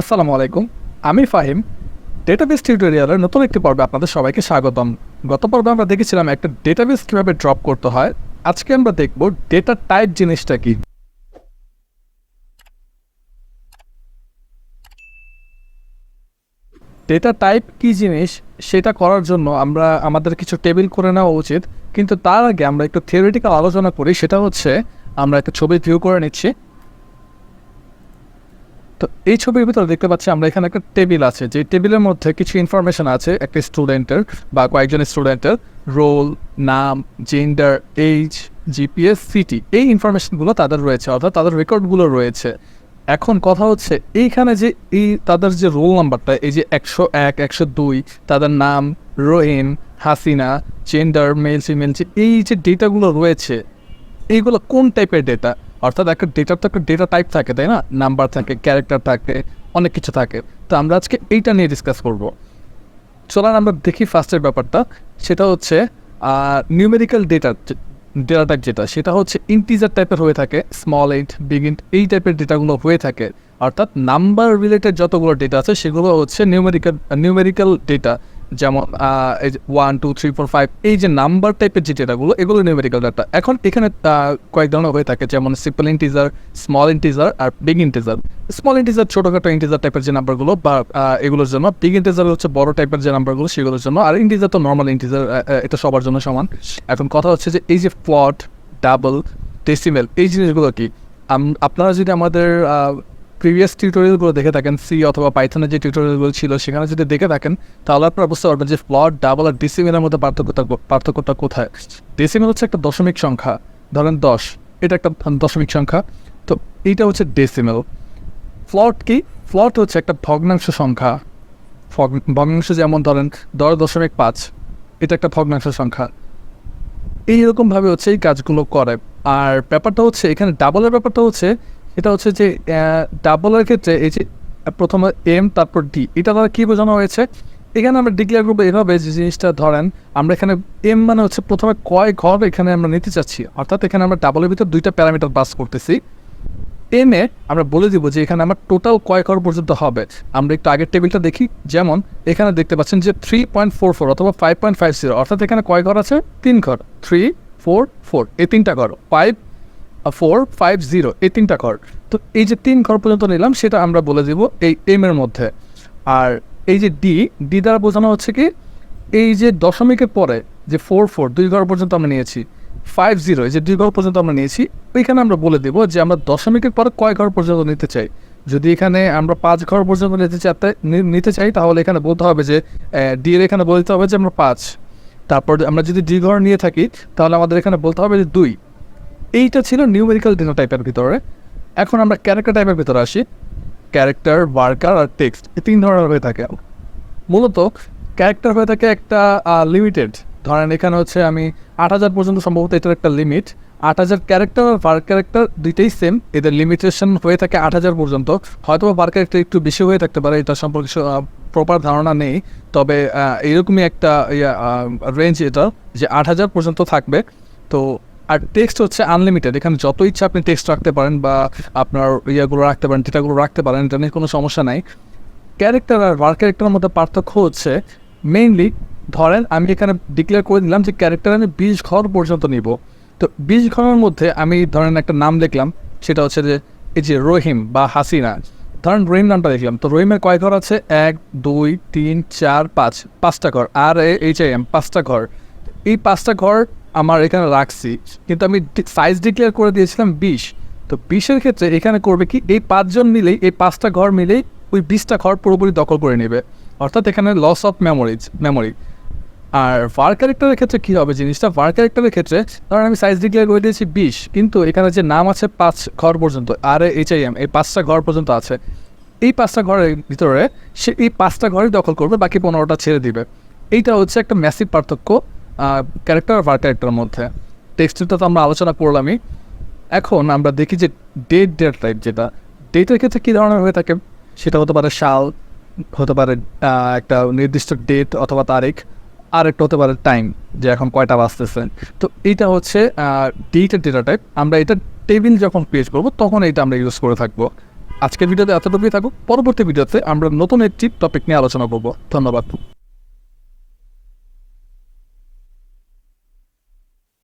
আসসালামু আলাইকুম। আমি ফাহিম। ডেটাবেস টিউটোরিয়ালের নতুন একটি পর্বে আপনাদের সবাইকে স্বাগতম। গত পর্বে আমরা দেখেছিলাম একটা ডেটাবেস কীভাবে ড্রপ করতে হয়। আজকে আমরা দেখব ডেটা টাইপ জিনিসটা কি। ডেটা টাইপ কী জিনিস সেটা করার জন্য আমাদের কিছু টেবিল করে নেওয়া উচিত, কিন্তু তার আগে আমরা একটু থিওরিটিক্যাল আলোচনা করি। সেটা হচ্ছে আমরা একটা ছবি ভিউ করে নিচ্ছি। তো এই ছবির ভিতরে দেখতে পাচ্ছি আমরা এখানে একটা টেবিল আছে, যে টেবিলের মধ্যে কিছু ইনফরমেশন আছে একটা স্টুডেন্টের বা কয়েকজন স্টুডেন্টের রোল, নাম, জেন্ডার, এইজ, জিপিএস, সিটি, এই ইনফরমেশনগুলো তাদের রয়েছে, অর্থাৎ তাদের রেকর্ডগুলো রয়েছে। এখন কথা হচ্ছে এইখানে যে তাদের যে রোল নাম্বারটা, এই যে 101, 102, তাদের নাম রহিম, হাসিনা, জেন্ডার মেল ফিমেল, যে এই যে ডেটাগুলো রয়েছে এইগুলো কোন টাইপের ডেটা। অর্থাৎ একটা ডেটার তো একটা ডেটা টাইপ থাকে, তাই না? নাম্বার থাকে, ক্যারেক্টার থাকে, অনেক কিছু থাকে। তো আমরা আজকে এইটা নিয়ে ডিসকাস করব। চলান আমরা দেখি ফার্স্টের ব্যাপারটা। সেটা হচ্ছে নিউমেরিক্যাল ডেটা টাইপ যেটা, সেটা হচ্ছে ইন্টিজার টাইপের হয়ে থাকে, স্মল ইন্ট, বিগ ইন্ট, এই টাইপের ডেটাগুলো হয়ে থাকে। অর্থাৎ নাম্বার রিলেটেড যতগুলো ডেটা আছে সেগুলো হচ্ছে নিউমেরিক্যাল ডেটা। যেমন এই যে 1 2 3 4 5, এই যে নাম্বার টাইপের যে ডেটাগুলো, এগুলো নিউমেরিক্যাল ডাটা। এখন এখানে কয়েক ধরনের হয়ে থাকে, যেমন সিম্পল ইন্টিজার, স্মল ইন্টিজার আর বিগ ইন্টিজার। স্মল ইন্টিজার ছোটোখাটো ইন্টিজার টাইপের যে নাম্বারগুলো বা এগুলোর জন্য, বিগ ইন্টিজার হচ্ছে বড় টাইপের যে নাম্বারগুলো সেগুলোর জন্য, আর ইন্টিজার তো নর্মাল ইন্টিজার, এটা সবার জন্য সমান। এখন কথা হচ্ছে যে এই যে ফ্লট, ডাবল, ডেসিমেল, এই জিনিসগুলো কি। আপনারা যদি আমাদের প্রিভিয়াস টিউটোরিয়ালগুলো দেখে থাকেন, সি অথবা পাইথনের যে টিউটোরিয়ালগুলো ছিল সেখানে যদি দেখে থাকেন, তাহলে আপনারা বুঝতে পারবেন যে ফ্লট, ডাবল আর ডেসিমেলের মধ্যে পার্থক্যটা কোথায়। ডেসিমেল হচ্ছে একটা দশমিক সংখ্যা, ধরেন 10, এটা একটা দশমিক সংখ্যা, তো এইটা হচ্ছে ডেসিমেল। ফ্লট কি? ফ্লট হচ্ছে একটা ভগ্নাংশ সংখ্যা। ভগ্নাংশ যেমন ধরেন 10.5, এটা একটা ভগ্নাংশ সংখ্যা। এইরকমভাবে হচ্ছে এই কাজগুলো করে। আর ব্যাপারটা হচ্ছে এখানে ডাবলের ব্যাপারটা হচ্ছে, এটা হচ্ছে যে ডাবলের ক্ষেত্রে এই যে প্রথমে এম তারপর ডি, এটা দ্বারা কী বোঝানো হয়েছে, এখানে আমরা ডিক্লেয়ার করবো এভাবে যে জিনিসটা ধরেন আমরা এখানে এম মানে হচ্ছে প্রথমে কয় ঘর এখানে আমরা নিতে চাচ্ছি, অর্থাৎ এখানে আমরা ডাবলের ভিতর দুইটা প্যারামিটার পাস করতেছি। এমে আমরা বলে দিব যে এখানে আমার টোটাল কয় ঘর পর্যন্ত হবে। আমরা একটু আগের টেবিলটা দেখি, যেমন এখানে দেখতে পাচ্ছেন যে 3.44 অথবা 5.50, অর্থাৎ এখানে কয় ঘর আছে? 3 ঘর। 3 4 4, এই 3টা ঘর। 5 4 5 0, এই 3টা ঘর। তো এই যে 3 ঘর পর্যন্ত নিলাম, সেটা আমরা বলে দিব এই এম এর মধ্যে। আর এই যে ডি দ্বারা বোঝানো হচ্ছে কি, এই যে দশমিকের পরে যে 4 4, 2 ঘর পর্যন্ত আমরা নিয়েছি, 5 0, এই যে 2 ঘর পর্যন্ত আমরা নিয়েছি, ওইখানে আমরা বলে দেবো যে আমরা দশমিকের পরে কয় ঘর পর্যন্ত নিতে চাই। যদি এখানে আমরা 5 ঘর পর্যন্ত নিতে চাই, তাহলে এখানে বলতে হবে যে ডি এর এখানে বলতে হবে যে আমরা 5। তারপর আমরা যদি 2 ঘর নিয়ে থাকি, তাহলে আমাদের এখানে বলতে হবে যে 2। এইটা ছিল নিউমেরিক্যাল ডেটা টাইপের ভিতরে। এখন আমরা ক্যারেক্টার টাইপের ভিতরে আসি। ক্যারেক্টার, ওয়ার্কার আর টেক্সট, এই 3 ধরনের হয়ে থাকে। মূলত ক্যারেক্টার হয়ে থাকে একটা লিমিটেড, ধরেন এখানে হচ্ছে আমি 8000 পর্যন্ত সম্ভবত এটার একটা লিমিট। 8000 ক্যারেক্টার আর ভার ক্যারেক্টার দুইটাই সেম, এদের লিমিটেশন হয়ে থাকে 8000 পর্যন্ত। হয়তো ভার ক্যারেক্টার একটু বেশি হয়ে থাকতে পারে, এটা সম্পর্কে প্রপার ধারণা নেই, তবে এইরকমই একটা রেঞ্জ এটা, যে 8000 পর্যন্ত থাকবে। তো আর টেক্সট হচ্ছে আনলিমিটেড, এখানে যত ইচ্ছা আপনি টেক্সট রাখতে পারেন বা আপনার ইয়েগুলো রাখতে পারেন, ডেটাগুলো রাখতে পারেন, এটা নিয়ে কোনো সমস্যা নাই। ক্যারেক্টার আর ভার ক্যারেক্টারের মধ্যে পার্থক্য হচ্ছে মেইনলি, ধরেন আমি এখানে ডিক্লেয়ার করে দিলাম যে ক্যারেক্টার আমি 20 ঘর পর্যন্ত নিব। তো 20 ঘরের মধ্যে আমি ধরেন একটা নাম লিখলাম, সেটা হচ্ছে যে এই যে রহিম বা হাসিনা। ধরেন রহিম নামটা লিখলাম, তো রহিমের কয় ঘর আছে? 1 2 3 4 5, 5টা ঘর। আর HIM 5টা ঘর। এই 5টা ঘর আমার এখানে রাখছি, কিন্তু আমি সাইজ ডিক্লেয়ার করে দিয়েছিলাম 20। তো 20-এর ক্ষেত্রে এখানে করবে কি, এই 5 জন মিলেই, এই 5টা ঘর মিলেই ওই 20টা ঘর পুরোপুরি দখল করে নেবে, অর্থাৎ এখানে লস অফ মেমোরি। আর ভার ক্যারেক্টারের ক্ষেত্রে কী হবে জিনিসটা, ভার ক্যারেক্টারের ক্ষেত্রে ধরেন আমি সাইজ ডিক্লেয়ার করে দিয়েছি 20, কিন্তু এখানে যে নাম আছে 5 ঘর পর্যন্ত, আর HIM এই 5টা ঘর পর্যন্ত আছে। এই 5টা ঘরের ভিতরে সে এই 5টা ঘরই দখল করবে, বাকি 15টা ছেড়ে দিবে। এইটা হচ্ছে একটা ম্যাসিভ পার্থক্য ক্যারেক্টার আর ভার ক্যারেক্টারের মধ্যে। টেক্সটটা তো আমরা আলোচনা করলামই। এখন আমরা দেখি যে ডেটা টাইপ, যেটা ডেটের ক্ষেত্রে কী ধরনের হয়ে থাকে, সেটা হতে পারে সাল, হতে পারে একটা নির্দিষ্ট ডেট অথবা তারিখ, আর একটা হতে পারে টাইম, যে এখন কয়টা বাজতেছে। তো এইটা হচ্ছে ডেটা টাইপ। আমরা এটা টেবিল যখন ক্রিয়েট করবো তখন এইটা আমরা ইউজ করে থাকবো। আজকের ভিডিওতে এতটুকুই থাকুক। পরবর্তী ভিডিওতে আমরা নতুন একটি টপিক নিয়ে আলোচনা করব। ধন্যবাদ।